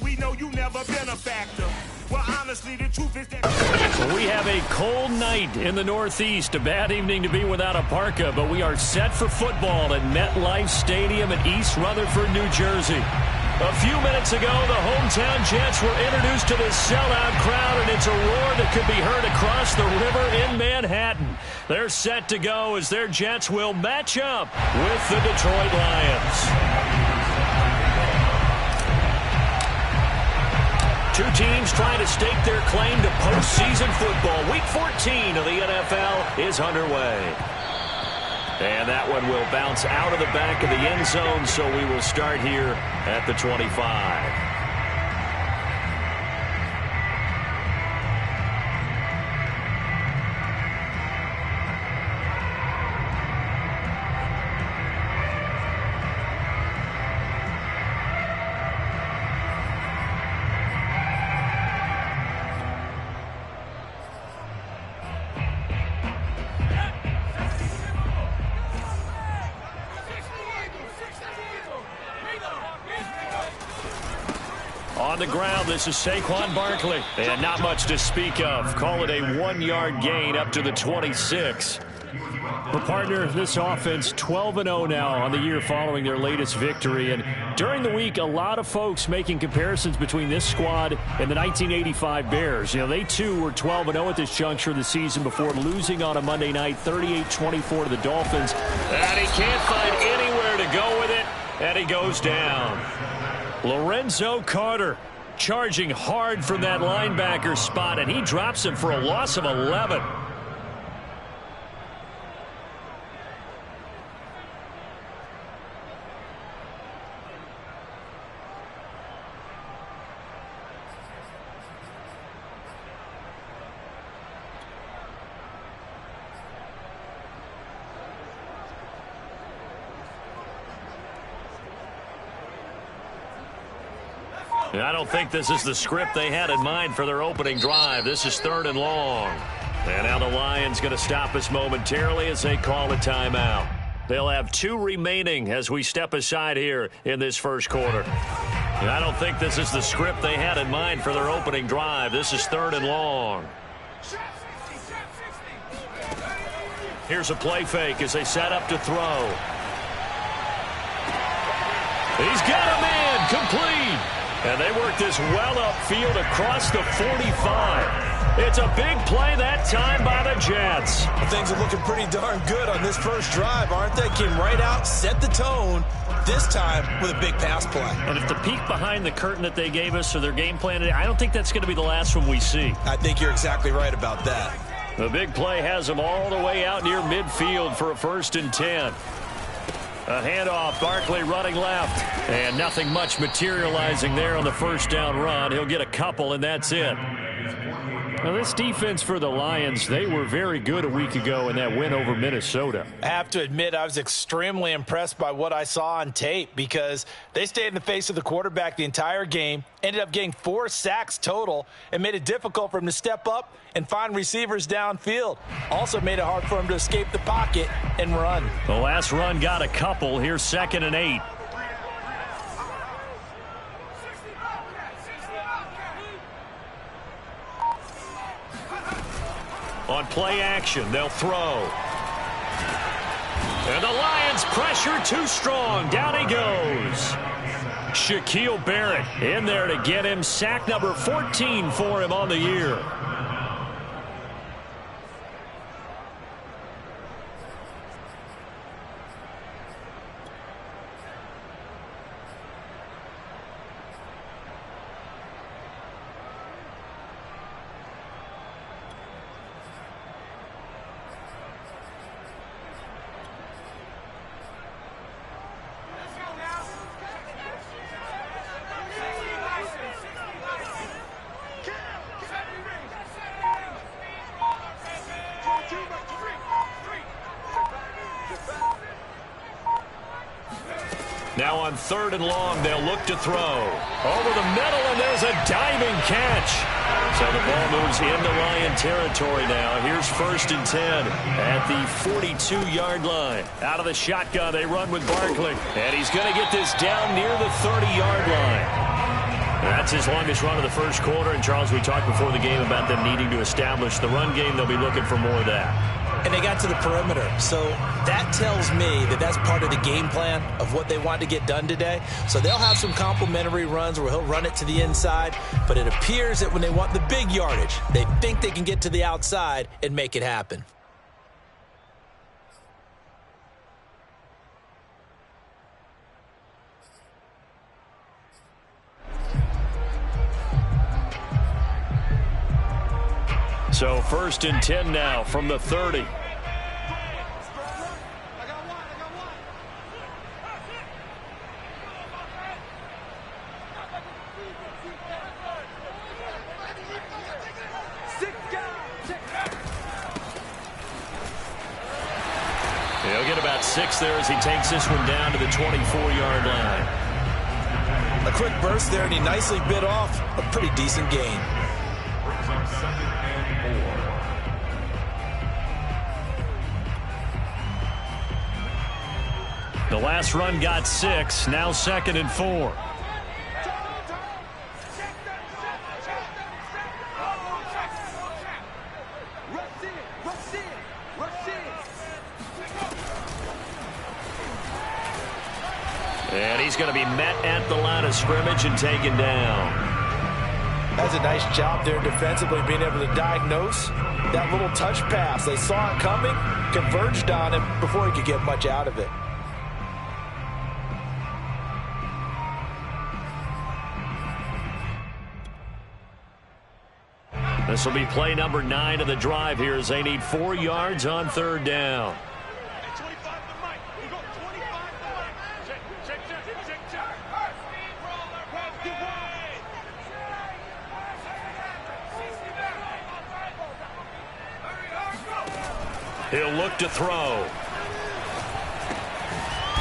We know you never been a factor. Well, honestly, the truth is that we have a cold night in the Northeast. A bad evening to be without a parka, but we are set for football at MetLife Stadium in East Rutherford, New Jersey. A few minutes ago, the hometown Jets were introduced to this sellout crowd, and it's a roar that could be heard across the river in Manhattan. They're set to go as their Jets will match up with the Detroit Lions. Two teams trying to stake their claim to postseason football. Week 14 of the NFL is underway. And that one will bounce out of the back of the end zone, so we will start here at the 25. On the ground, this is Saquon Barkley. And not much to speak of. Call it a 1-yard gain up to the 26. But partner, this offense 12-0 now on the year following their latest victory. And during the week, a lot of folks making comparisons between this squad and the 1985 Bears. You know, they too were 12-0 at this juncture of the season before losing on a Monday night 38-24 to the Dolphins. And he can't find anywhere to go with it. And he goes down. Lorenzo Carter charging hard from that linebacker spot, and he drops him for a loss of 11. I don't think this is the script they had in mind for their opening drive. This is 3rd and long. And now the Lions going to stop us momentarily as they call a timeout. They'll have 2 remaining as we step aside here in this first quarter. And I don't think this is the script they had in mind for their opening drive. This is 3rd and long. Here's a play fake as they set up to throw. He's got a man complete. And they work this well upfield across the 45. It's a big play that time by the Jets. Things are looking pretty darn good on this first drive, aren't they? Came right out, set the tone, this time with a big pass play. And if the peek behind the curtain that they gave us or their game plan today, I don't think that's going to be the last one we see. I think you're exactly right about that. The big play has them all the way out near midfield for a 1st and 10. A handoff, Barkley running left, and nothing much materializing there on the first down run. He'll get a couple, and that's it. Now, this defense for the Lions, they were very good a week ago in that win over Minnesota. I have to admit, I was extremely impressed by what I saw on tape because they stayed in the face of the quarterback the entire game, ended up getting 4 sacks total, and made it difficult for him to step up and find receivers downfield. Also made it hard for him to escape the pocket and run. The last run got a couple. Here's 2nd and 8. On play action, they'll throw. And the Lions pressure too strong. Down he goes. Shaquille Barrett in there to get him. Sack number 14 for him on the year. Now on 3rd and long, they'll look to throw. Over the middle, and there's a diving catch. So the ball moves into Lion territory now. Here's 1st and 10 at the 42-yard line. Out of the shotgun, they run with Barkley. And he's going to get this down near the 30-yard line. That's his longest run of the first quarter. And, Charles, we talked before the game about them needing to establish the run game. They'll be looking for more of that. And they got to the perimeter. So that tells me that that's part of the game plan of what they want to get done today. So they'll have some complementary runs where he'll run it to the inside. But it appears that when they want the big yardage, they think they can get to the outside and make it happen. So 1st and 10 now from the 30. He'll get about 6 there as he takes this one down to the 24-yard line. A quick burst there, and he nicely bit off a pretty decent gain. The last run got 6, now 2nd and 4. And he's going to be met at the line of scrimmage and taken down. That's a nice job there defensively, being able to diagnose that little touch pass. They saw it coming, converged on him before he could get much out of it. This will be play number 9 of the drive here as they need 4 yards on 3rd down. He'll look to throw.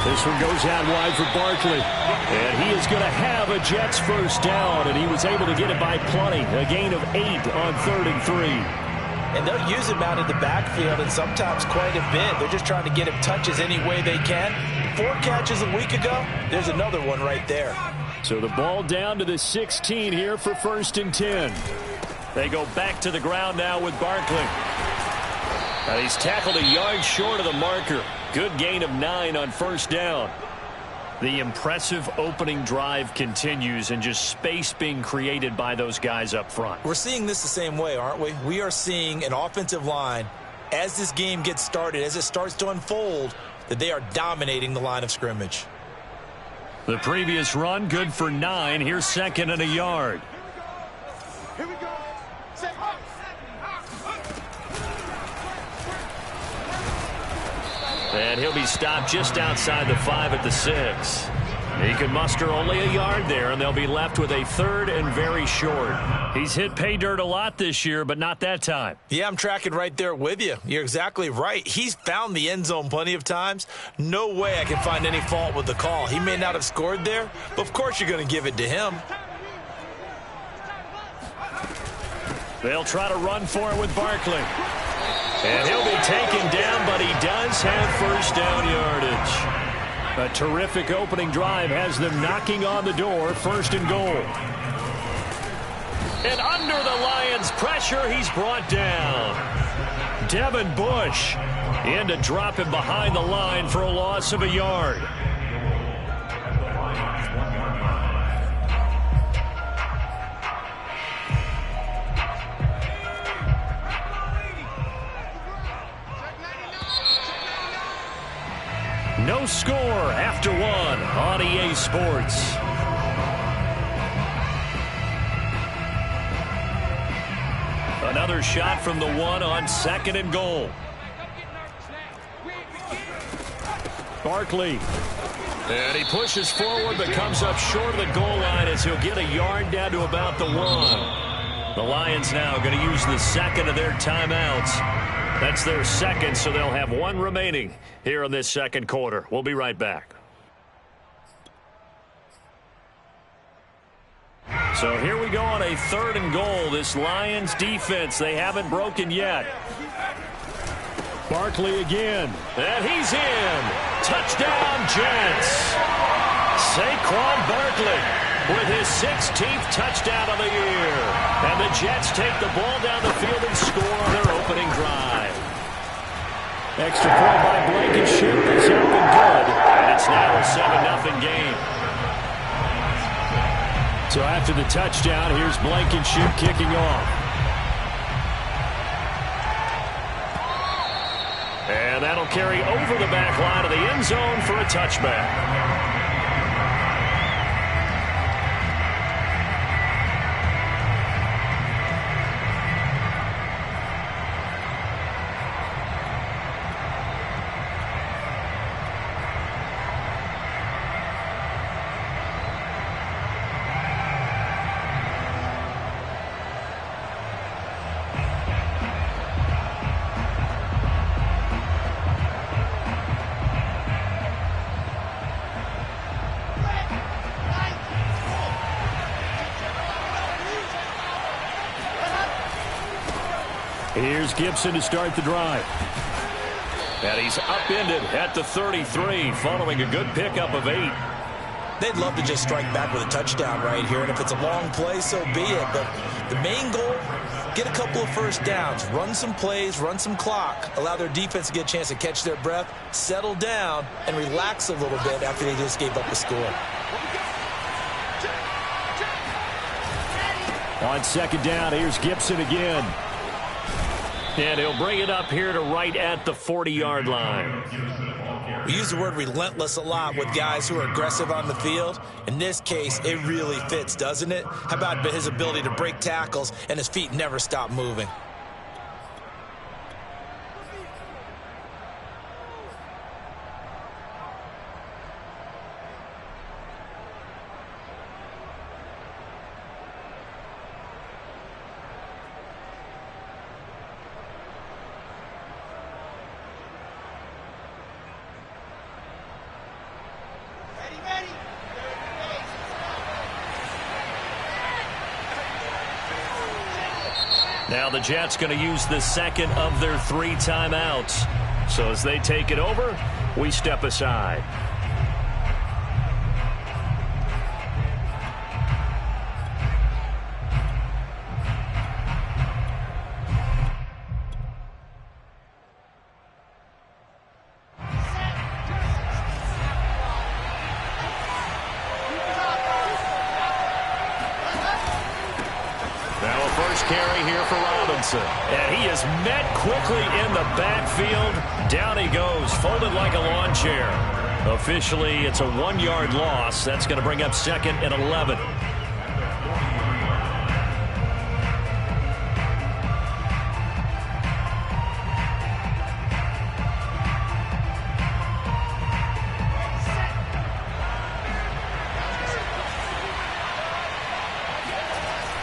This one goes out wide for Barkley. And he is going to have a Jets first down, and he was able to get it by plenty. A gain of 8 on 3rd and 3. And they'll use him out of the backfield, and sometimes quite a bit. They're just trying to get him touches any way they can. 4 catches a week ago. There's another one right there. So the ball down to the 16 here for 1st and 10. They go back to the ground now with Barkley. And he's tackled a yard short of the marker. Good gain of 9 on 1st down. The impressive opening drive continues, and just space being created by those guys up front. We're seeing this the same way, aren't we? We are seeing an offensive line, as this game gets started, as it starts to unfold, that they are dominating the line of scrimmage. The previous run, good for 9. Here's 2nd and a yard. Here we go. And he'll be stopped just outside the 5 at the 6. He can muster only a yard there, and they'll be left with a 3rd and very short. He's hit pay dirt a lot this year, but not that time. Yeah, I'm tracking right there with you. You're exactly right. He's found the end zone plenty of times. No way I can find any fault with the call. He may not have scored there, but of course you're going to give it to him. They'll try to run for it with Barkley. And he'll be taken down, but he does have first down yardage. A terrific opening drive has them knocking on the door, 1st and goal. And under the Lions' pressure, he's brought down. Devin Bush in to drop him behind the line for a loss of a yard. No score after 1 on EA Sports. Another shot from the 1 on 2nd and goal. Barkley. And he pushes forward but comes up short of the goal line as he'll get a yard down to about the 1. The Lions now going to use the 2nd of their timeouts. That's their 2nd, so they'll have 1 remaining here in this 2nd quarter. We'll be right back. So here we go on a 3rd and goal. This Lions defense, they haven't broken yet. Barkley again, and he's in. Touchdown, Jets. Saquon Barkley with his 16th touchdown of the year. And the Jets take the ball down the field and score on their opening drive. Extra point by Blankenship is up and good. And it's now a 7-0 game. So after the touchdown, here's Blankenship kicking off. And that'll carry over the back line of the end zone for a touchback. Here's Gibson to start the drive. And he's upended at the 33 following a good pickup of 8. They'd love to just strike back with a touchdown right here, and if it's a long play, so be it. But the main goal, get a couple of first downs, run some plays, run some clock, allow their defense to get a chance to catch their breath, settle down, and relax a little bit after they just gave up the score. On second down, here's Gibson again. And he'll bring it up here to right at the 40-yard line. We use the word relentless a lot with guys who are aggressive on the field. In this case, it really fits, doesn't it? How about his ability to break tackles and his feet never stop moving? Now the Jets going to use the second of their 3 timeouts. So as they take it over, we step aside. Carry here for Robinson. And he is met quickly in the backfield. Down he goes, folded like a lawn chair. Officially, it's a 1-yard loss. That's going to bring up 2nd and 11.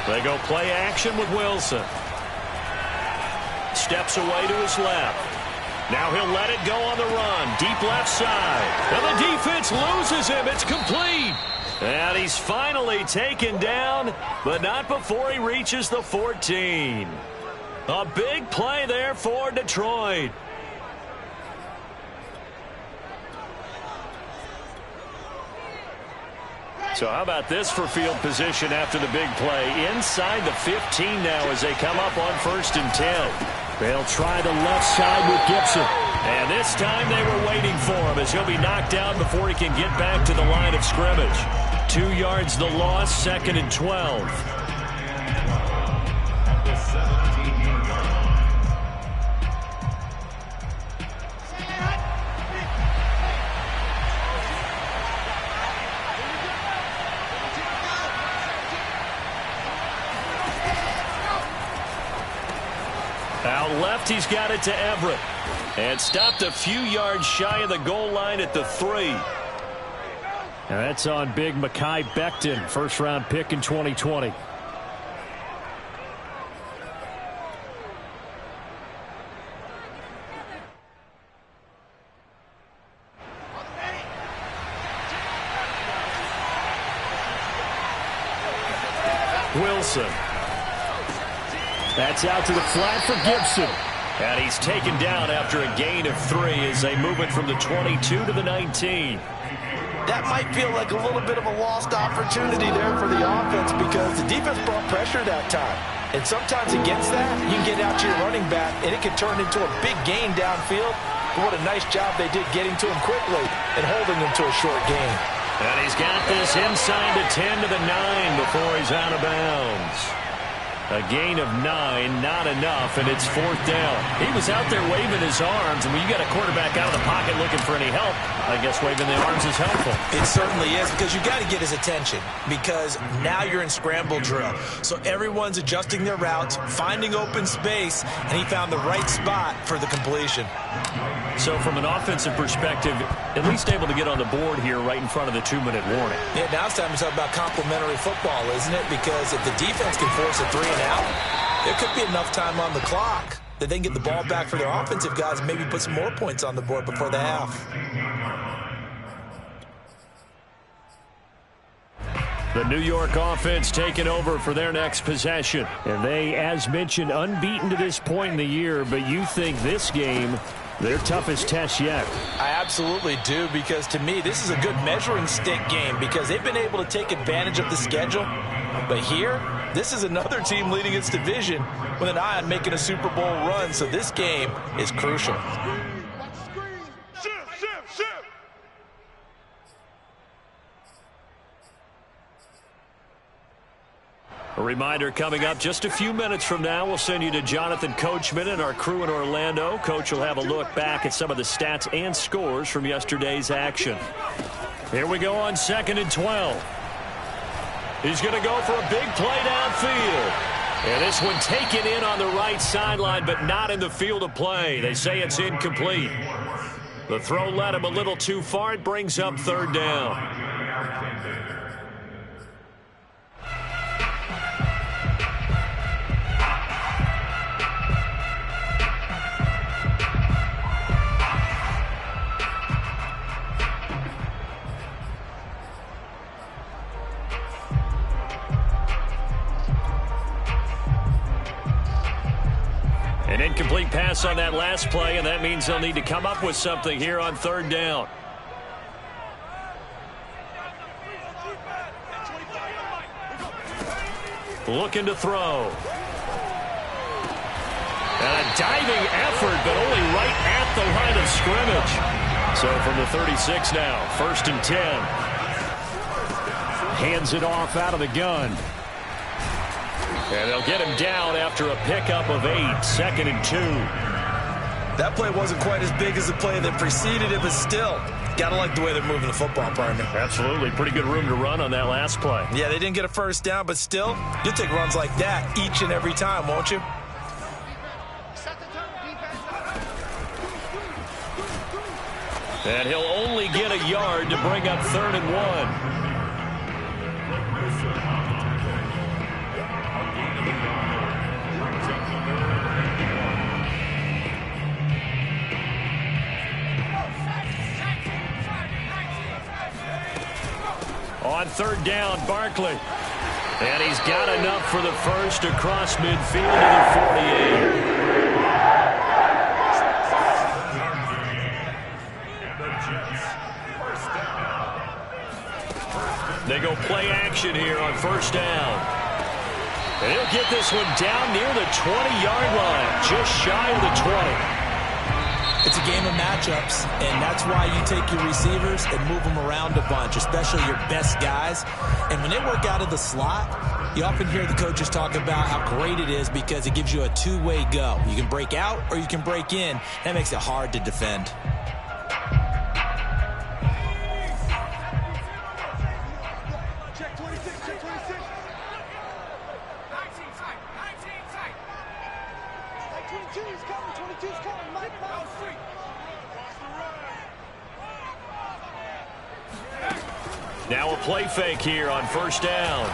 They go play action with Wilson. Steps away to his left. Now he'll let it go on the run. Deep left side. And the defense loses him. It's complete. And he's finally taken down, but not before he reaches the 14. A big play there for Detroit. So how about this for field position after the big play? Inside the 15 now as they come up on 1st and 10. They'll try the left side with Gibson. And this time they were waiting for him as he'll be knocked down before he can get back to the line of scrimmage. 2 yards the loss, 2nd and 12. Out left, he's got it to Everett. And stopped a few yards shy of the goal line at the 3. And that's on big Mekhi Becton, first-round pick in 2020. Wilson. That's out to the flat for Gibson. And he's taken down after a gain of 3 as they move it from the 22 to the 19. that might feel like a little bit of a lost opportunity there for the offense because the defense brought pressure that time. And sometimes against that, you can get out to your running back, and it can turn into a big gain downfield. But what a nice job they did getting to him quickly and holding him to a short gain. And he's got this inside the 10 to the 9 before he's out of bounds. A gain of 9, not enough, and it's 4th down. He was out there waving his arms, and when you got a quarterback out of the pocket looking for any help, I guess waving the arms is helpful. It certainly is, because you got to get his attention, because now you're in scramble drill. So everyone's adjusting their routes, finding open space, and he found the right spot for the completion. So from an offensive perspective, at least able to get on the board here right in front of the 2-minute warning. Yeah, now it's time to talk about complementary football, isn't it? Because if the defense can force a 3 and out, there could be enough time on the clock that they can get the ball back for their offensive guys and maybe put some more points on the board before the half. The New York offense taking over for their next possession. And they, as mentioned, unbeaten to this point in the year, but you think this game their toughest test yet? I absolutely do, because to me, this is a good measuring stick game because they've been able to take advantage of the schedule. But here, this is another team leading its division with an eye on making a Super Bowl run, so this game is crucial. A reminder coming up just a few minutes from now, we'll send you to Jonathan Coachman and our crew in Orlando. Coach will have a look back at some of the stats and scores from yesterday's action. Here we go on 2nd and 12. He's going to go for a big play downfield. And this one taken in on the right sideline, but not in the field of play. They say it's incomplete. The throw led him a little too far. It brings up 3rd down. An incomplete pass on that last play, and that means they'll need to come up with something here on 3rd down. Looking to throw. And a diving effort, but only right at the line of scrimmage. So from the 36 now, 1st and 10. Hands it off out of the gun. And they'll get him down after a pickup of 8, 2nd and 2. That play wasn't quite as big as the play that preceded it, but still, gotta like the way they're moving the football, partner. Absolutely. Pretty good room to run on that last play. Yeah, they didn't get a 1st down, but still, you'll take runs like that each and every time, won't you? And he'll only get a yard to bring up 3rd and 1. On 3rd down, Barkley. And he's got enough for the first across midfield to the 48. They go play action here on 1st down. And he'll get this one down near the 20-yard line, just shy of the 20. It's a game of matchups, and that's why you take your receivers and move them around a bunch, especially your best guys. And when they work out of the slot, you often hear the coaches talk about how great it is because it gives you a two-way go. You can break out or you can break in. That makes it hard to defend. Now a play fake here on 1st down.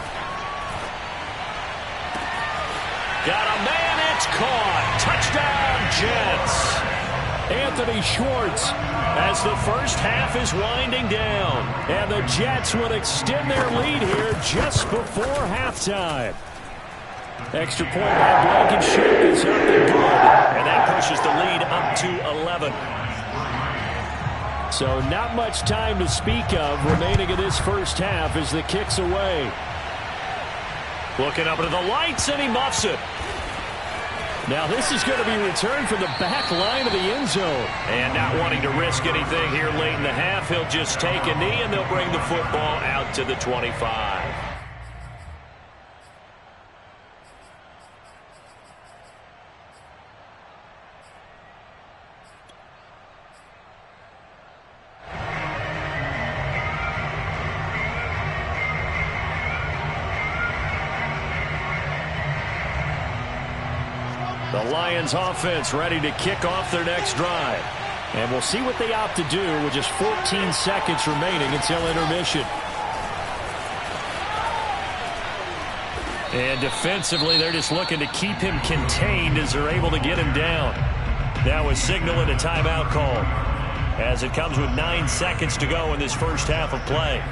Got a man, it's caught. Touchdown, Jets. Anthony Schwartz as the first half is winding down. And the Jets will extend their lead here just before halftime. Extra point by Blankenship is up and good. And that pushes the lead up to 11. So not much time to speak of remaining in this first half as the kick's away. Looking up into the lights, and he muffs it. Now this is going to be returned from the back line of the end zone. And not wanting to risk anything here late in the half, he'll just take a knee, and they'll bring the football out to the 25. The Lions offense ready to kick off their next drive. And we'll see what they opt to do with just 14 seconds remaining until intermission. And defensively, they're just looking to keep him contained as they're able to get him down. Now a signal and a timeout call as it comes with 9 seconds to go in this first half of play.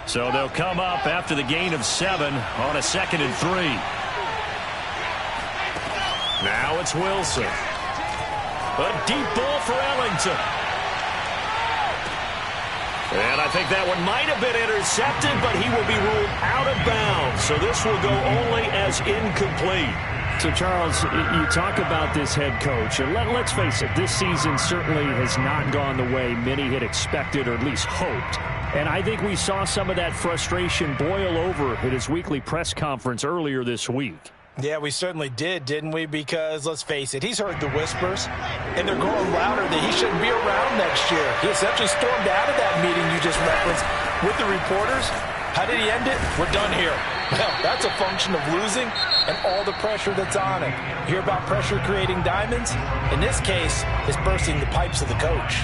So they'll come up after the gain of 7 on a 2nd and 3. Now it's Wilson. A deep ball for Ellington. And I think that one might have been intercepted, but he will be ruled out of bounds. So this will go only as incomplete. So, Charles, you talk about this head coach, and let's face it, this season certainly has not gone the way many had expected or at least hoped. And I think we saw some of that frustration boil over at his weekly press conference earlier this week. Yeah, we certainly did, didn't we? Because, let's face it, he's heard the whispers, and they're growing louder that he shouldn't be around next year. He essentially stormed out of that meeting you just referenced with the reporters. How did he end it? We're done here. Well, that's a function of losing and all the pressure that's on him. You hear about pressure creating diamonds? In this case, it's bursting the pipes of the coach.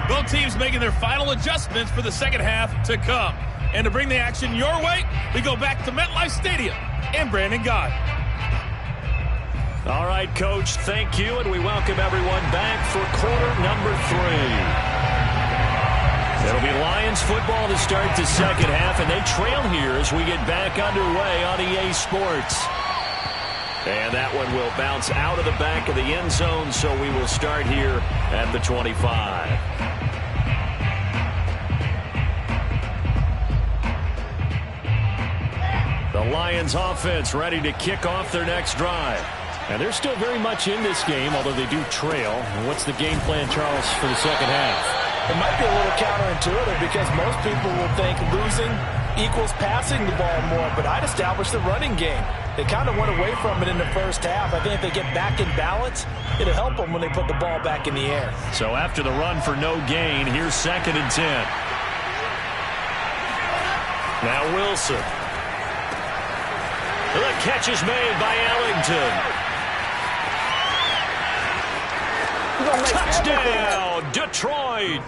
Both teams making their final adjustments for the second half to come. And to bring the action your way, we go back to MetLife Stadium and Brandon Gaudin. All right, Coach, thank you, and we welcome everyone back for quarter number 3. It'll be Lions football to start the second half, and they trail here as we get back underway on EA Sports. And that one will bounce out of the back of the end zone, so we will start here at the 25. The Lions offense ready to kick off their next drive. And they're still very much in this game, although they do trail. What's the game plan, Charles, for the second half? It might be a little counterintuitive because most people will think losing equals passing the ball more, but I'd establish the running game. They kind of went away from it in the first half. I think if they get back in balance, it'll help them when they put the ball back in the air. So after the run for no gain, here's 2nd and 10. Now Wilson. The catch is made by Ellington. Touchdown, Detroit.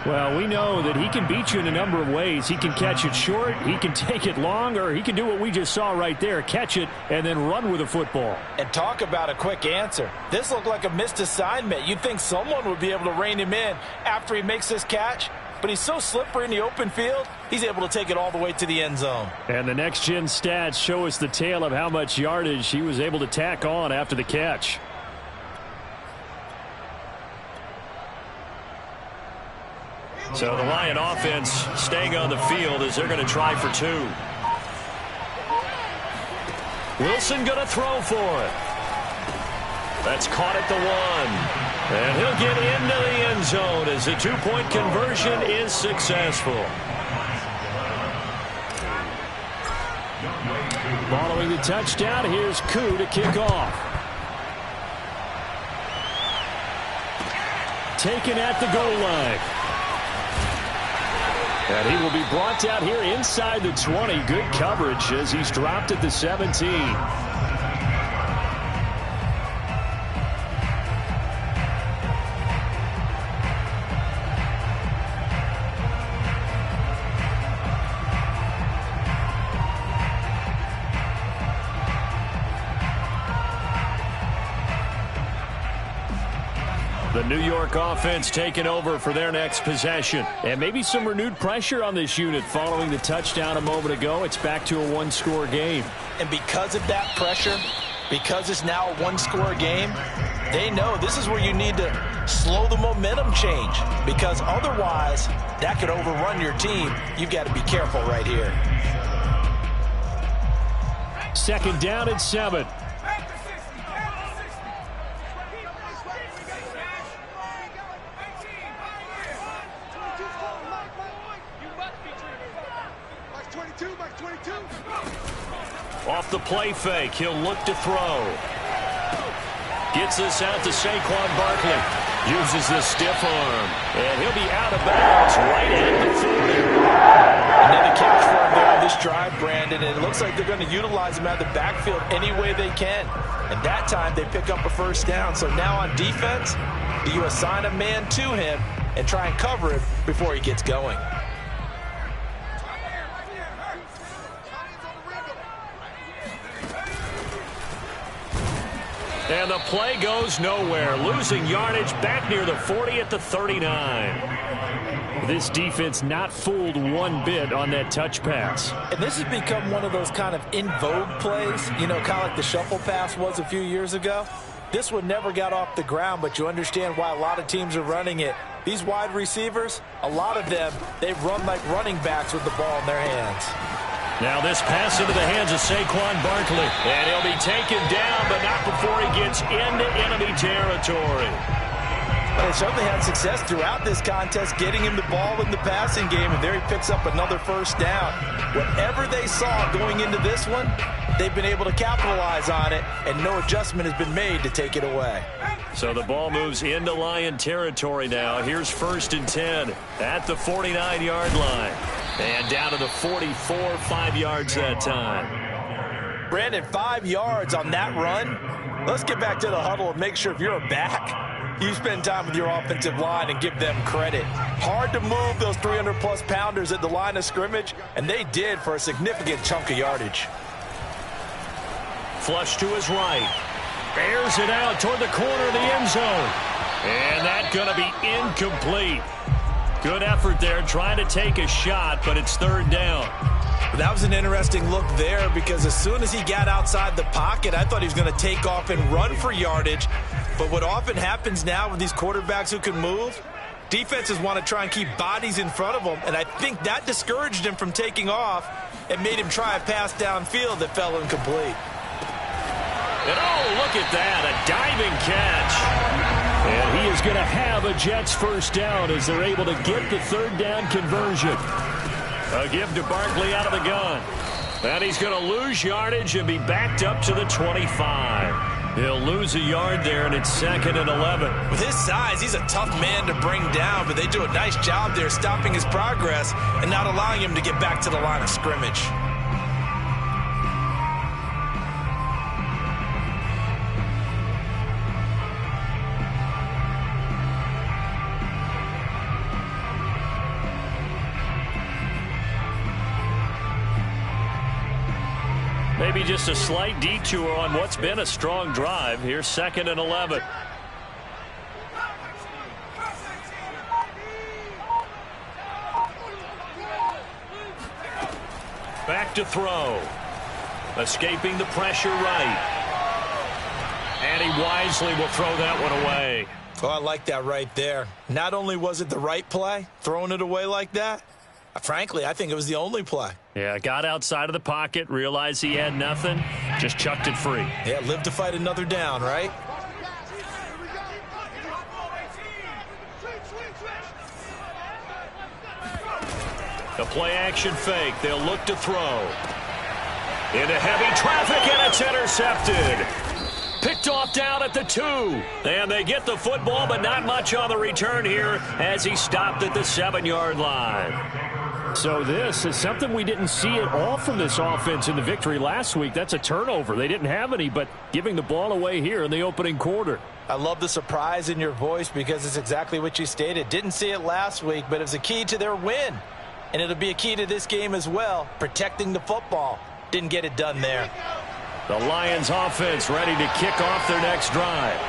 Well, we know that he can beat you in a number of ways. He can catch it short, he can take it long, or he can do what we just saw right there, catch it and then run with the football. And talk about a quick answer. This looked like a missed assignment. You'd think someone would be able to rein him in after he makes this catch, but he's so slippery in the open field, he's able to take it all the way to the end zone. And the next-gen stats show us the tale of how much yardage he was able to tack on after the catch. So the Lion offense staying on the field as they're going to try for 2. Wilson going to throw for it. That's caught at the 1. And he'll get into the end zone as the 2-point conversion is successful. Following the touchdown, here's Koo to kick off. Taken at the goal line. And he will be brought out here inside the 20. Good coverage as he's dropped at the 17. The New York offense taking over for their next possession. And maybe some renewed pressure on this unit following the touchdown a moment ago. It's back to a one-score game. And because of that pressure, because it's now a one-score game, they know this is where you need to slow the momentum change, because otherwise that could overrun your team. You've got to be careful right here. Second down and 7. Off the play fake, he'll look to throw. Gets this out to Saquon Barkley. Uses the stiff arm. And he'll be out of bounds right at the 40. Another catch for him there on this drive, Brandon. And it looks like they're going to utilize him out of the backfield any way they can. And that time they pick up a first down. So now on defense, do you assign a man to him and try and cover him before he gets going? And the play goes nowhere. Losing yardage back near the 40 at the 39. This defense not fooled one bit on that touch pass. And this has become one of those kind of in vogue plays, you know, kind of like the shuffle pass was a few years ago. This one never got off the ground, but you understand why a lot of teams are running it. These wide receivers, a lot of them, they run like running backs with the ball in their hands. Now this pass into the hands of Saquon Barkley. And he'll be taken down, but not before he gets into enemy territory. But they certainly had success throughout this contest getting him the ball in the passing game, and there he picks up another first down. Whatever they saw going into this one, they've been able to capitalize on it, and no adjustment has been made to take it away. So the ball moves into Lion territory now. Here's 1st and 10 at the 49-yard line. And down to the 44, 5 yards that time. Brandon, 5 yards on that run. Let's get back to the huddle and make sure if you're a back, you spend time with your offensive line and give them credit. Hard to move those 300-plus pounders at the line of scrimmage, and they did for a significant chunk of yardage. Flush to his right. Bears it out toward the corner of the end zone. And that's going to be incomplete. Good effort there trying to take a shot, but it's 3rd down. That was an interesting look there, because as soon as he got outside the pocket, I thought he was going to take off and run for yardage. But what often happens now with these quarterbacks who can move, defenses want to try and keep bodies in front of them, and I think that discouraged him from taking off and made him try a pass downfield that fell incomplete. And oh, look at that, a diving catch. And he is going to have a Jets first down as they're able to get the 3rd down conversion. A give to Barkley out of the gun. And he's going to lose yardage and be backed up to the 25. He'll lose a yard there, and it's 2nd and 11. With his size, he's a tough man to bring down, but they do a nice job there stopping his progress and not allowing him to get back to the line of scrimmage. Maybe just a slight detour on what's been a strong drive. Here's 2nd and 11. Back to throw. Escaping the pressure right. And he wisely will throw that one away. Oh, I like that right there. Not only was it the right play, throwing it away like that, frankly, I think it was the only play. Yeah, got outside of the pocket, realized he had nothing, just chucked it free. Yeah, live to fight another down, right? The play-action fake. They'll look to throw. Into heavy traffic, and it's intercepted. Picked off down at the 2. And they get the football, but not much on the return here as he stopped at the 7-yard line. So this is something we didn't see at all from this offense in the victory last week. That's a turnover. They didn't have any, but giving the ball away here in the opening quarter. I love the surprise in your voice, because it's exactly what you stated. Didn't see it last week, but it was a key to their win. And it'll be a key to this game as well, protecting the football. Didn't get it done there. The Lions offense ready to kick off their next drive.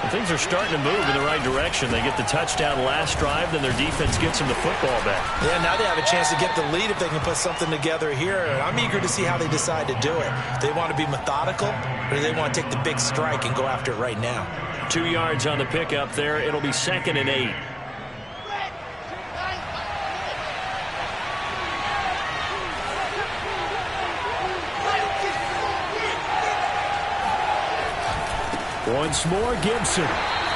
Well, things are starting to move in the right direction. They get the touchdown last drive, then their defense gets them the football back. Yeah, now they have a chance to get the lead if they can put something together here. And I'm eager to see how they decide to do it. Do they want to be methodical, or do they want to take the big strike and go after it right now? 2 yards on the pickup there. It'll be 2nd and 8. Once more, Gibson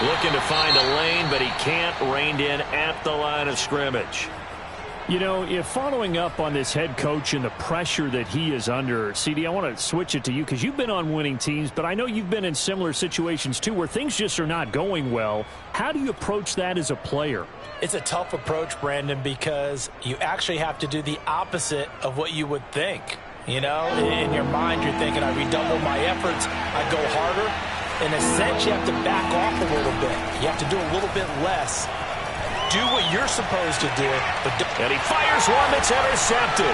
looking to find a lane, but he can't. Reined in at the line of scrimmage. You know, if following up on this head coach and the pressure that he is under, CD, I want to switch it to you because you've been on winning teams, but I know you've been in similar situations too where things just are not going well. How do you approach that as a player? It's a tough approach, Brandon, because you actually have to do the opposite of what you would think. You know, in your mind, you're thinking, I redouble my efforts, I go harder. In a sense, you have to back off a little bit. You have to do a little bit less. Do what you're supposed to do. And he fires one that's intercepted.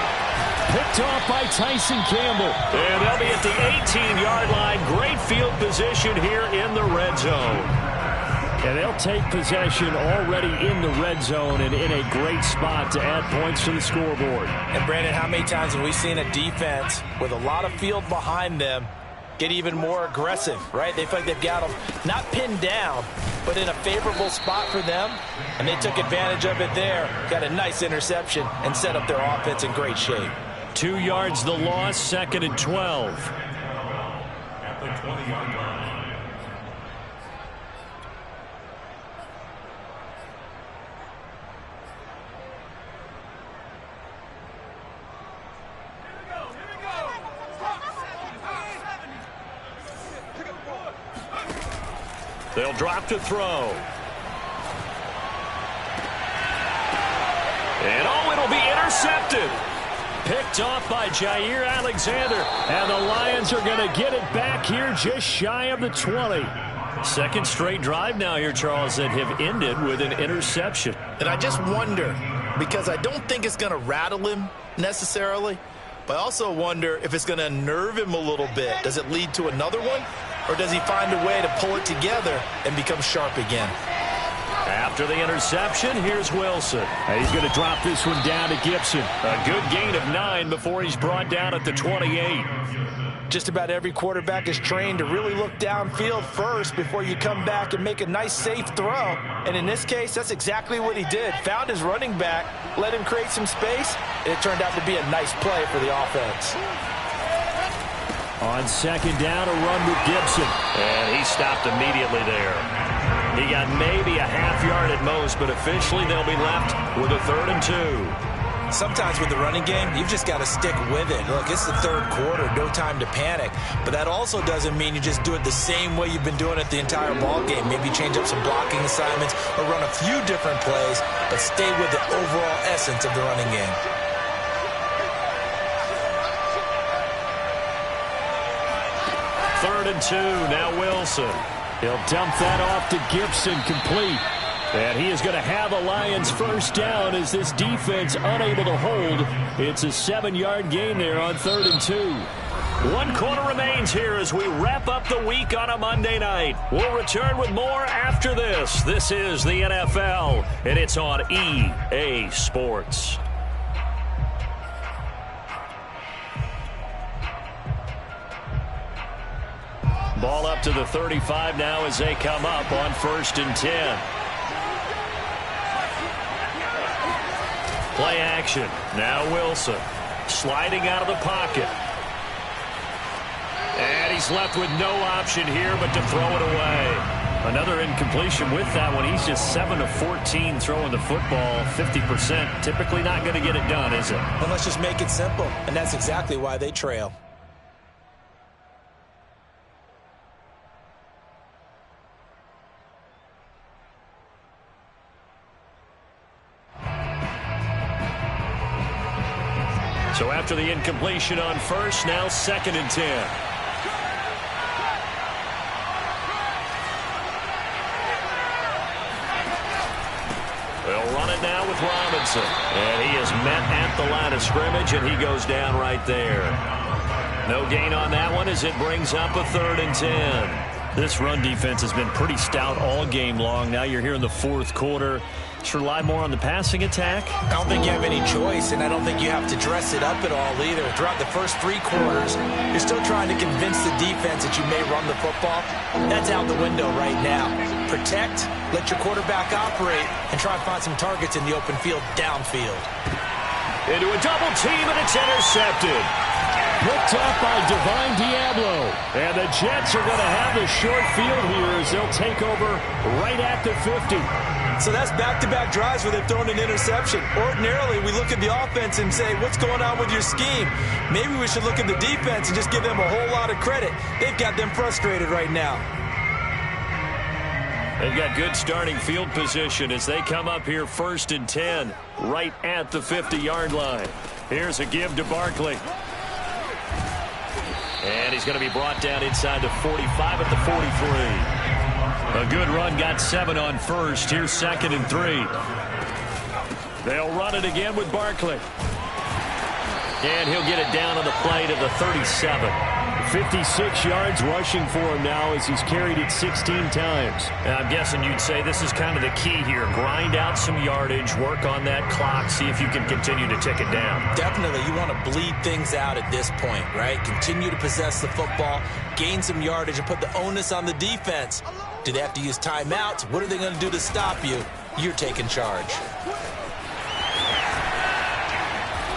Picked off by Tyson Campbell. And they'll be at the 18-yard line. Great field position here in the red zone. And they'll take possession already in the red zone and in a great spot to add points to the scoreboard. And, Brandon, how many times have we seen a defense with a lot of field behind them get even more aggressive, right? They feel like they've got them not pinned down, but in a favorable spot for them, and they took advantage of it there, got a nice interception, and set up their offense in great shape. 2 yards the loss, 2nd and 12. At the 20-yard line. They'll drop to throw. And it'll be intercepted. Picked off by Jair Alexander. And the Lions are going to get it back here just shy of the 20. Second straight drive now here, Charles, that have ended with an interception. And I just wonder, because I don't think it's going to rattle him necessarily, but I also wonder if it's going to unnerve him a little bit. Does it lead to another one? Or does he find a way to pull it together and become sharp again? After the interception, here's Wilson. And he's going to drop this one down to Gibson. A good gain of 9 before he's brought down at the 28. Just about every quarterback is trained to really look downfield first before you come back and make a nice, safe throw. And in this case, that's exactly what he did. Found his running back, let him create some space, and it turned out to be a nice play for the offense. On 2nd down, a run with Gibson. And he stopped immediately there. He got maybe a half yard at most, but officially they'll be left with a 3rd and 2. Sometimes with the running game, you've just got to stick with it. Look, it's the 3rd quarter, no time to panic. But that also doesn't mean you just do it the same way you've been doing it the entire ball game. Maybe change up some blocking assignments or run a few different plays, but stay with the overall essence of the running game. 3rd and 2, now Wilson. He'll dump that off to Gibson, complete. And he is going to have a Lions first down as this defense unable to hold. It's a 7-yard gain there on 3rd and 2. 1 quarter remains here as we wrap up the week on a Monday night. We'll return with more after this. This is the NFL, and it's on EA Sports. Ball up to the 35 now as they come up on 1st and 10. Play action. Now Wilson sliding out of the pocket. And he's left with no option here but to throw it away. Another incompletion with that one. He's just 7 of 14 throwing the football, 50%. Typically not going to get it done, is it? Well, let's just make it simple, and that's exactly why they trail. So after the incompletion on 1st, now 2nd and 10. They'll run it now with Robinson. And he is met at the line of scrimmage, and he goes down right there. No gain on that one as it brings up a 3rd and 10. This run defense has been pretty stout all game long. Now you're here in the fourth quarter. Should rely more on the passing attack? I don't think you have any choice, and I don't think you have to dress it up at all either. Throughout the first 3 quarters, you're still trying to convince the defense that you may run the football. That's out the window right now. Protect, let your quarterback operate, and try to find some targets in the open field downfield. Into a double team, and it's intercepted. Picked up by Divine Diablo. And the Jets are going to have the short field here as they'll take over right at the 50. So that's back-to-back drives where they've thrown an interception. Ordinarily, we look at the offense and say, what's going on with your scheme? Maybe we should look at the defense and just give them a whole lot of credit. They've got them frustrated right now. They've got good starting field position as they come up here 1st and 10, right at the 50-yard line. Here's a give to Barkley. And he's going to be brought down inside the 45 at the 43. A good run, got 7 on first. Here's 2nd and 3. They'll run it again with Barkley. And he'll get it down on the play to the 37. 56 yards rushing for him now as he's carried it 16 times. And I'm guessing you'd say this is kind of the key here. Grind out some yardage, work on that clock, see if you can continue to tick it down. Definitely, you want to bleed things out at this point, right? Continue to possess the football, gain some yardage, and put the onus on the defense. Do they have to use timeouts? What are they going to do to stop you? You're taking charge.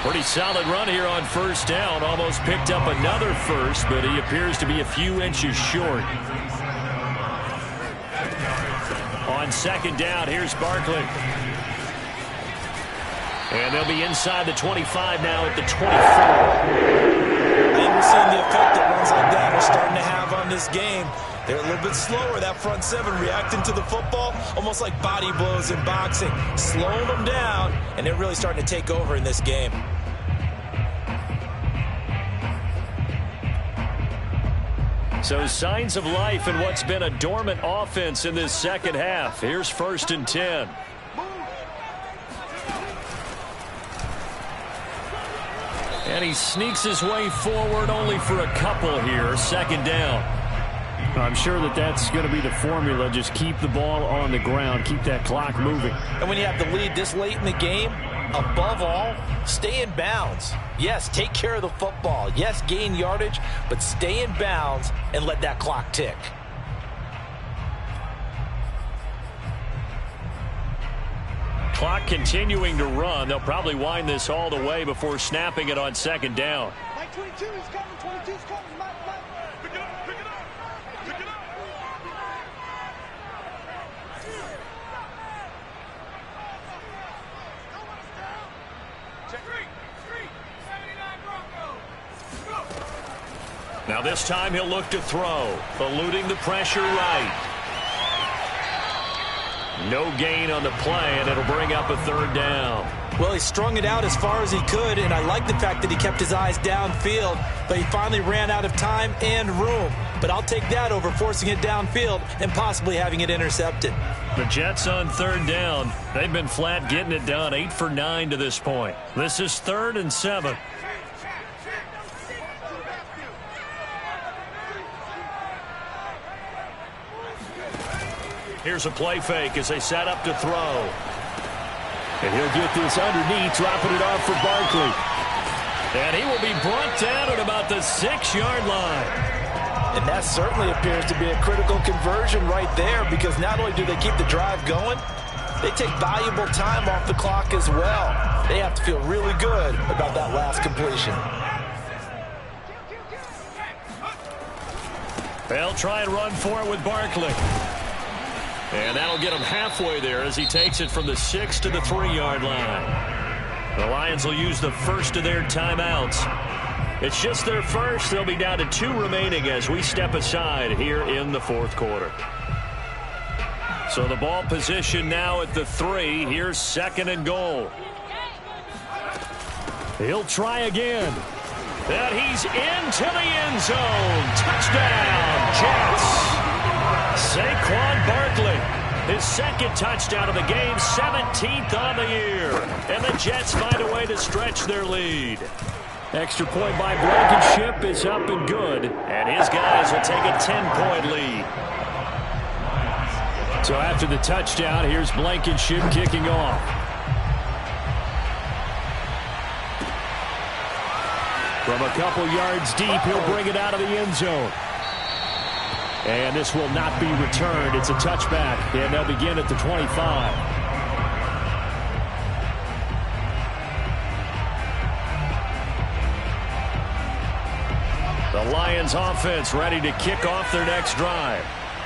Pretty solid run here on 1st down. Almost picked up another first, but he appears to be a few inches short. On 2nd down, here's Barkley. And they'll be inside the 25 now at the 24. And we're seeing the effect that runs like that are starting to have on this game. They're a little bit slower, that front 7, reacting to the football, almost like body blows in boxing, slowing them down, and they're really starting to take over in this game. So signs of life in what's been a dormant offense in this second half. Here's 1st and 10. And he sneaks his way forward only for a couple here. 2nd down. I'm sure that's going to be the formula. Just keep the ball on the ground. Keep that clock moving. And when you have the lead this late in the game, above all, stay in bounds. Yes, take care of the football. Yes, gain yardage, but stay in bounds and let that clock tick. Clock continuing to run. They'll probably wind this all the way before snapping it on 2nd down. Mike 22 is coming. 22 is coming. Mike. Pick it up. Pick it up. Pick it up. Check 3. 79 Broncos. Now this time he'll look to throw, eluding the pressure right. No gain on the play, and it'll bring up a 3rd down. Well, he strung it out as far as he could, and I like the fact that he kept his eyes downfield, but he finally ran out of time and room. But I'll take that over forcing it downfield and possibly having it intercepted. The Jets on 3rd down. They've been flat getting it done, 8 for 9 to this point. This is 3rd and 7. Here's a play fake as they set up to throw. And he'll get this underneath, dropping it off for Barkley. And he will be brought down at about the 6-yard line. And that certainly appears to be a critical conversion right there, because not only do they keep the drive going, they take valuable time off the clock as well. They have to feel really good about that last completion. They'll try and run for it with Barkley. And that'll get him halfway there as he takes it from the 6 to the 3-yard line. The Lions will use the first of their timeouts. It's just their first. They'll be down to 2 remaining as we step aside here in the 4th quarter. So the ball position now at the 3. Here's 2nd and goal. He'll try again. And he's into the end zone. Touchdown, Jets. Saquon Barkley, his 2nd touchdown of the game, 17th on the year. And the Jets find a way to stretch their lead. Extra point by Blankenship is up and good. And his guys will take a 10-point lead. So after the touchdown, here's Blankenship kicking off. From a couple yards deep, he'll bring it out of the end zone. And this will not be returned. It's a touchback, and they'll begin at the 25. The Lions offense ready to kick off their next drive.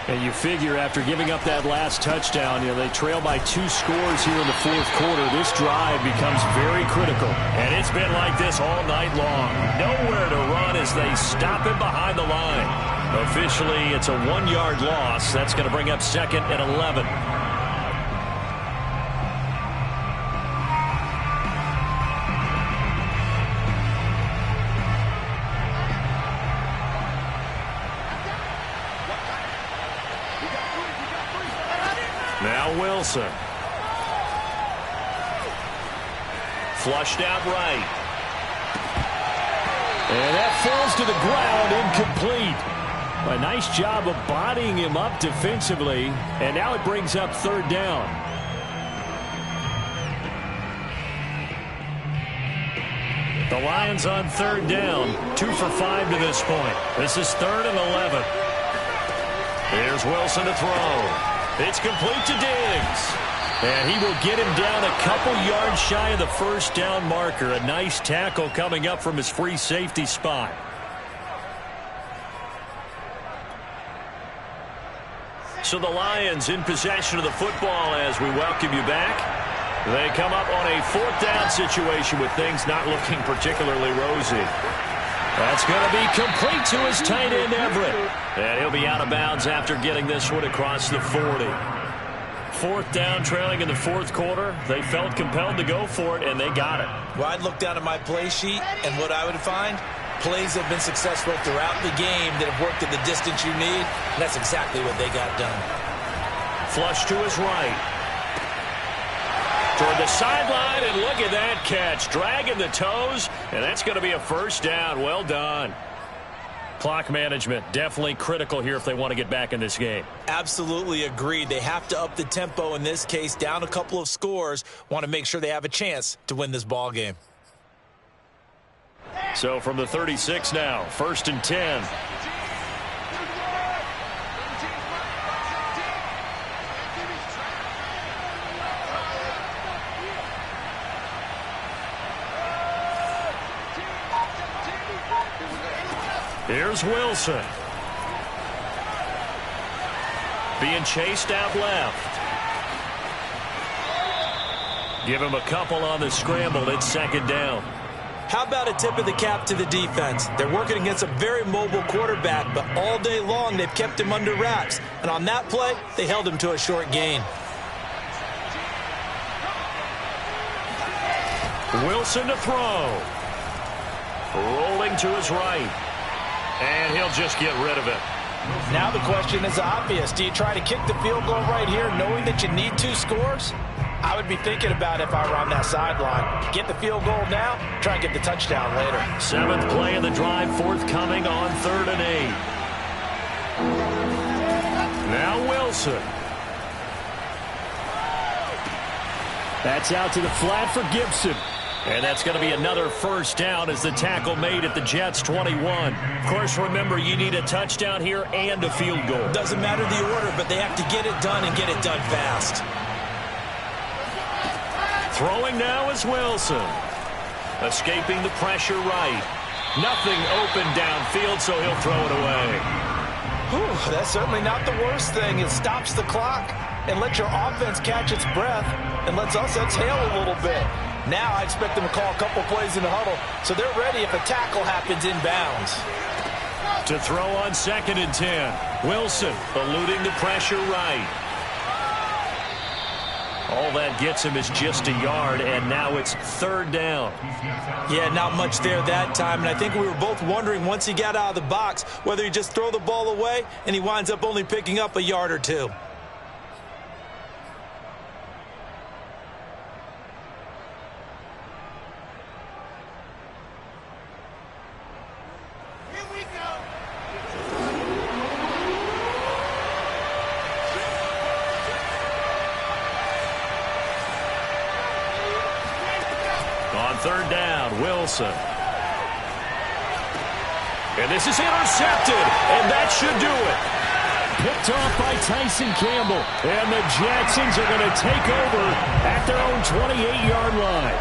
And you figure after giving up that last touchdown, they trail by 2 scores here in the fourth quarter. This drive becomes very critical. And it's been like this all night long. Nowhere to run as they stop him behind the line. Officially, it's a 1-yard loss. That's going to bring up 2nd and 11. Now Wilson. Flushed out right. And that falls to the ground, incomplete. A nice job of bodying him up defensively. And now it brings up 3rd down. The Lions on 3rd down. 2 for 5 to this point. This is 3rd and 11. Here's Wilson to throw. It's complete to Diggs. And he will get him down a couple yards shy of the 1st down marker. A nice tackle coming up from his free safety spot. So the Lions in possession of the football as we welcome you back. They come up on a 4th down situation with things not looking particularly rosy. That's going to be complete to his tight end, Everett. And he'll be out of bounds after getting this one across the 40. 4th down, trailing in the 4th quarter. They felt compelled to go for it, and they got it. Well, I'd look down at my play sheet, and what I would find, plays have been successful throughout the game that have worked at the distance you need, and that's exactly what they got done. Flush to his right. Toward the sideline, and look at that catch. Dragging the toes, and that's going to be a 1st down. Well done. Clock management, definitely critical here if they want to get back in this game. Absolutely agreed. They have to up the tempo in this case, down a couple of scores. Want to make sure they have a chance to win this ball game. So from the 36 now, 1st and 10. Here's Wilson. Being chased out left. Give him a couple on the scramble. It's 2nd down. How about a tip of the cap to the defense? They're working against a very mobile quarterback, but all day long they've kept him under wraps. And on that play, they held him to a short gain. Wilson to throw. Rolling to his right. And he'll just get rid of it. Now the question is obvious. Do you try to kick the field goal right here knowing that you need 2 scores? I would be thinking about if I were on that sideline. Get the field goal now, try and get the touchdown later. 7th play of the drive forthcoming on 3rd and 8. Now Wilson. That's out to the flat for Gibson. And that's going to be another 1st down as the tackle made at the Jets' 21. Of course, remember, you need a touchdown here and a field goal. Doesn't matter the order, but they have to get it done and get it done fast. Throwing now is Wilson. Escaping the pressure right. Nothing open downfield, so he'll throw it away. Whew, that's certainly not the worst thing. It stops the clock and lets your offense catch its breath and lets us exhale a little bit. Now I expect them to call a couple plays in the huddle, so they're ready if a tackle happens inbounds. To throw on 2nd and 10. Wilson eluding the pressure right. All that gets him is just a yard, and now it's 3rd down. Yeah, not much there that time, and I think we were both wondering once he got out of the box whether he just throw the ball away, and he winds up only picking up a yard or 2. Wilson. And this is intercepted, and that should do it. Picked off by Tyson Campbell. And the Jacksons are going to take over at their own 28-yard line.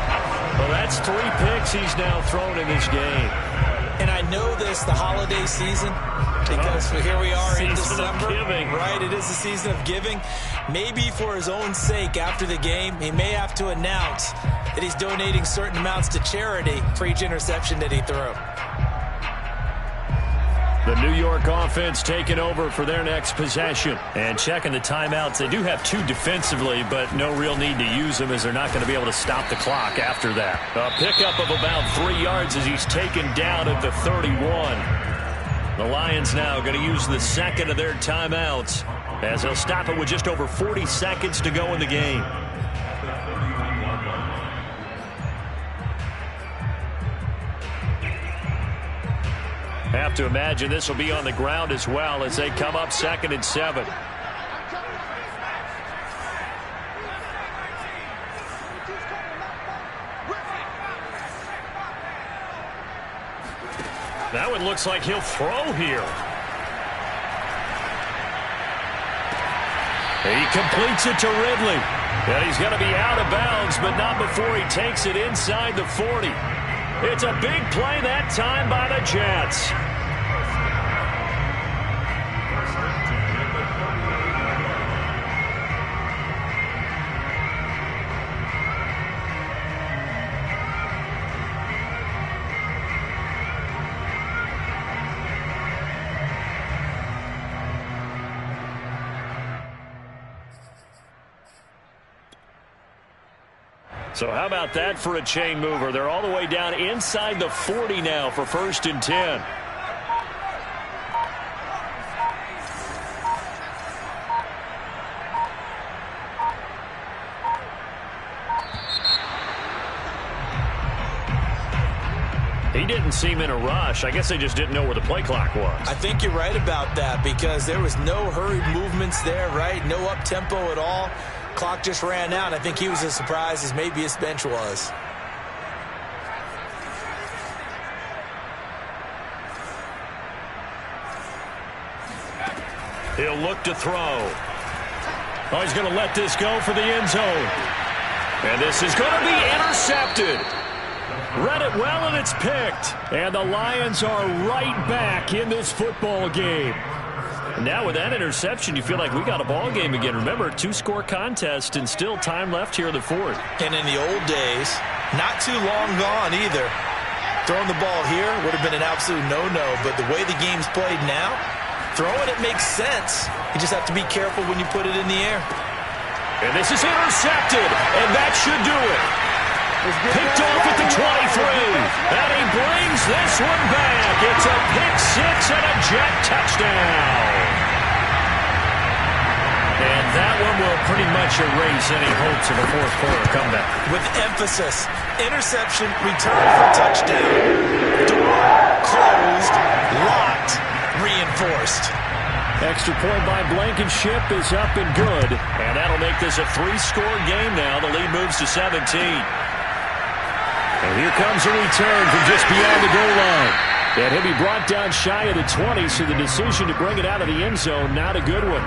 Well, that's 3 picks he's now thrown in this game. And I know this, the holiday season, because here we are in December. Right, it is the season of giving. Maybe for his own sake after the game, he may have to announce that he's donating certain amounts to charity for each interception that he threw. The New York offense taking over for their next possession. And checking the timeouts. They do have 2 defensively, but no real need to use them as they're not going to be able to stop the clock after that. A pickup of about 3 yards as he's taken down at the 31. The Lions now going to use the second of their timeouts as they'll stop it with just over 40 seconds to go in the game. Have to imagine this will be on the ground as well as they come up 2nd and 7. That one looks like he'll throw here. He completes it to Ridley. And he's going to be out of bounds, but not before he takes it inside the 40. It's a big play that time by the Jets. So how about that for a chain mover? They're all the way down inside the 40 now for 1st and 10. He didn't seem in a rush. I guess they just didn't know where the play clock was. I think you're right about that because there was no hurried movements there, right? No up-tempo at all. Clock just ran out. I think he was as surprised as maybe his bench was. He'll look to throw. Oh, he's going to let this go for the end zone. And this is going to be intercepted. Read it well, and it's picked. And the Lions are right back in this football game. And now with that interception, you feel like we got a ball game again. Remember, 2-score contest and still time left here in the 4th. And in the old days, not too long gone either. Throwing the ball here would have been an absolute no-no. But the way the game's played now, throwing it makes sense. You just have to be careful when you put it in the air. And this is intercepted, and that should do it. Picked off at the 23. And he brings this one back. It's a pick-6 and a Jet touchdown. And that one will pretty much erase any hopes of a 4th-quarter comeback. With emphasis, interception, return for touchdown. Door closed, locked, reinforced. Extra point by Blankenship is up and good. And that'll make this a 3-score game now. The lead moves to 17. And here comes a return from just beyond the goal line. And he'll be brought down shy of the 20, so the decision to bring it out of the end zone, not a good one.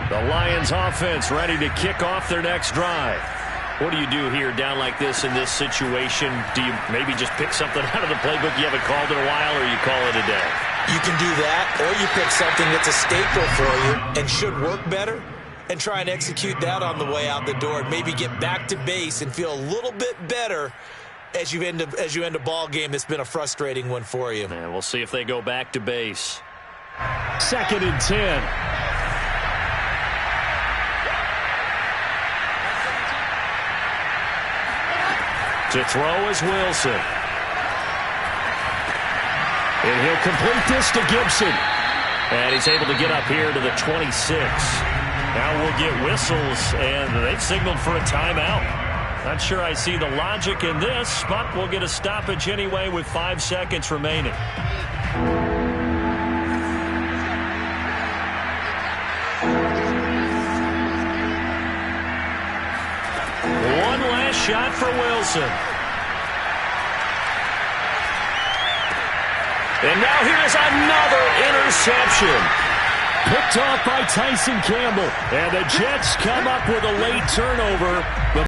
The Lions offense ready to kick off their next drive. What do you do here down like this in this situation? Do you maybe just pick something out of the playbook you haven't called in a while, or you call it a day? You can do that, or you pick something that's a staple for you and should work better and try and execute that on the way out the door and maybe get back to base and feel a little bit better as you end a ball game that's been a frustrating one for you. And we'll see if they go back to base. 2nd and 10. To throw is Wilson. And he'll complete this to Gibson. And he's able to get up here to the 26. Now we'll get whistles, and they've signaled for a timeout. Not sure I see the logic in this, but we'll get a stoppage anyway with 5 seconds remaining. last shot for Wilson. And now here's another interception. Picked off by Tyson Campbell. And the Jets come up with a late turnover.